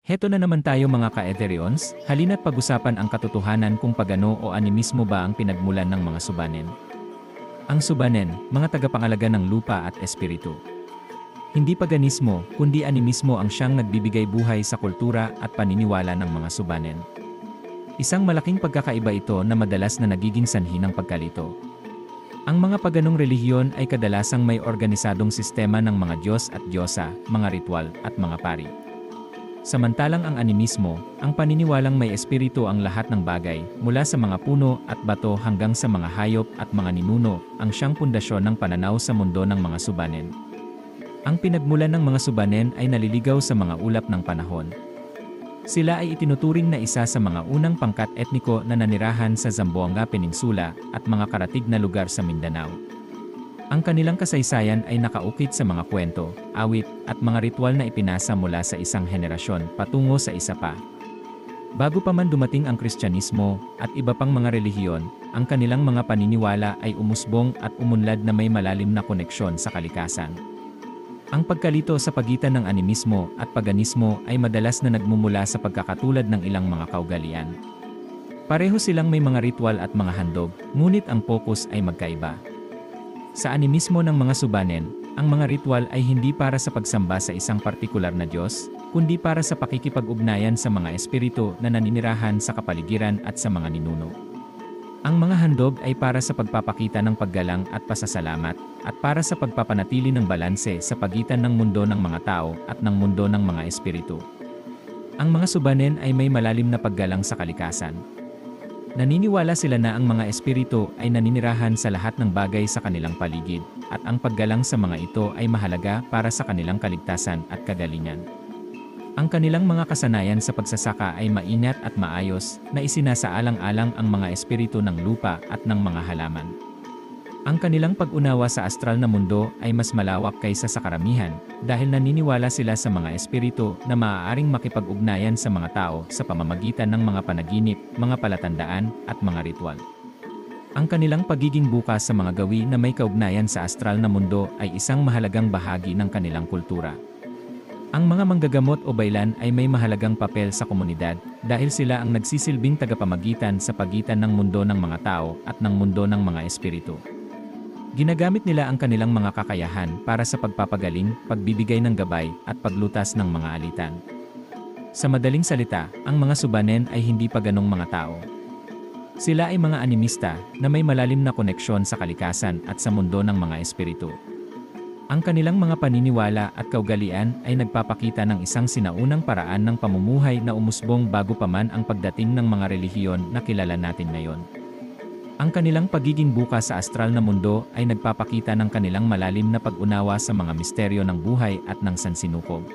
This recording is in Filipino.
Heto na naman tayo mga ka-Ethereons, halina't pag-usapan ang katotohanan kung pagano o animismo ba ang pinagmulan ng mga subanen. Ang subanen, mga tagapangalaga ng lupa at espiritu. Hindi paganismo, kundi animismo ang siyang nagbibigay buhay sa kultura at paniniwala ng mga subanen. Isang malaking pagkakaiba ito na madalas na nagiging sanhi ng pagkalito. Ang mga paganong relihiyon ay kadalasang may organisadong sistema ng mga Diyos at Diyosa, mga ritual, at mga pari. Samantalang ang animismo, ang paniniwalang may espiritu ang lahat ng bagay, mula sa mga puno at bato hanggang sa mga hayop at mga ninuno, ang siyang pundasyon ng pananaw sa mundo ng mga subanen. Ang pinagmulan ng mga subanen ay naliligaw sa mga ulap ng panahon. Sila ay itinuturing na isa sa mga unang pangkat etniko na nanirahan sa Zamboanga Peninsula at mga karatig na lugar sa Mindanao. Ang kanilang kasaysayan ay nakaukit sa mga kwento, awit, at mga ritual na ipinasa mula sa isang henerasyon patungo sa isa pa. Bago pa man dumating ang Kristyanismo at iba pang mga relihiyon, ang kanilang mga paniniwala ay umusbong at umunlad na may malalim na koneksyon sa kalikasan. Ang pagkalito sa pagitan ng animismo at paganismo ay madalas na nagmumula sa pagkakatulad ng ilang mga kaugalian. Pareho silang may mga ritual at mga handog, ngunit ang focus ay magkaiba. Sa animismo ng mga subanen, ang mga ritual ay hindi para sa pagsamba sa isang partikular na Diyos, kundi para sa pakikipag-ugnayan sa mga espiritu na naninirahan sa kapaligiran at sa mga ninuno. Ang mga handog ay para sa pagpapakita ng paggalang at pasasalamat, at para sa pagpapanatili ng balanse sa pagitan ng mundo ng mga tao at ng mundo ng mga espiritu. Ang mga subanen ay may malalim na paggalang sa kalikasan. Naniniwala sila na ang mga espiritu ay naninirahan sa lahat ng bagay sa kanilang paligid, at ang paggalang sa mga ito ay mahalaga para sa kanilang kaligtasan at kagalingan. Ang kanilang mga kasanayan sa pagsasaka ay maingat at maayos, na isinasaalang-alang ang mga espiritu ng lupa at ng mga halaman. Ang kanilang pag-unawa sa astral na mundo ay mas malawak kaysa sa karamihan, dahil naniniwala sila sa mga espiritu na maaaring makipag-ugnayan sa mga tao sa pamamagitan ng mga panaginip, mga palatandaan, at mga ritual. Ang kanilang pagiging bukas sa mga gawi na may kaugnayan sa astral na mundo ay isang mahalagang bahagi ng kanilang kultura. Ang mga manggagamot o baylan ay may mahalagang papel sa komunidad, dahil sila ang nagsisilbing tagapamagitan sa pagitan ng mundo ng mga tao at ng mundo ng mga espiritu. Ginagamit nila ang kanilang mga kakayahan para sa pagpapagaling, pagbibigay ng gabay, at paglutas ng mga alitan. Sa madaling salita, ang mga subanen ay hindi paganong mga tao. Sila ay mga animista na may malalim na koneksyon sa kalikasan at sa mundo ng mga espiritu. Ang kanilang mga paniniwala at kaugalian ay nagpapakita ng isang sinaunang paraan ng pamumuhay na umusbong bago pa man ang pagdating ng mga relihiyon na kilala natin ngayon. Ang kanilang pagiging bukas sa astral na mundo ay nagpapakita ng kanilang malalim na pag-unawa sa mga misteryo ng buhay at ng sansinukob.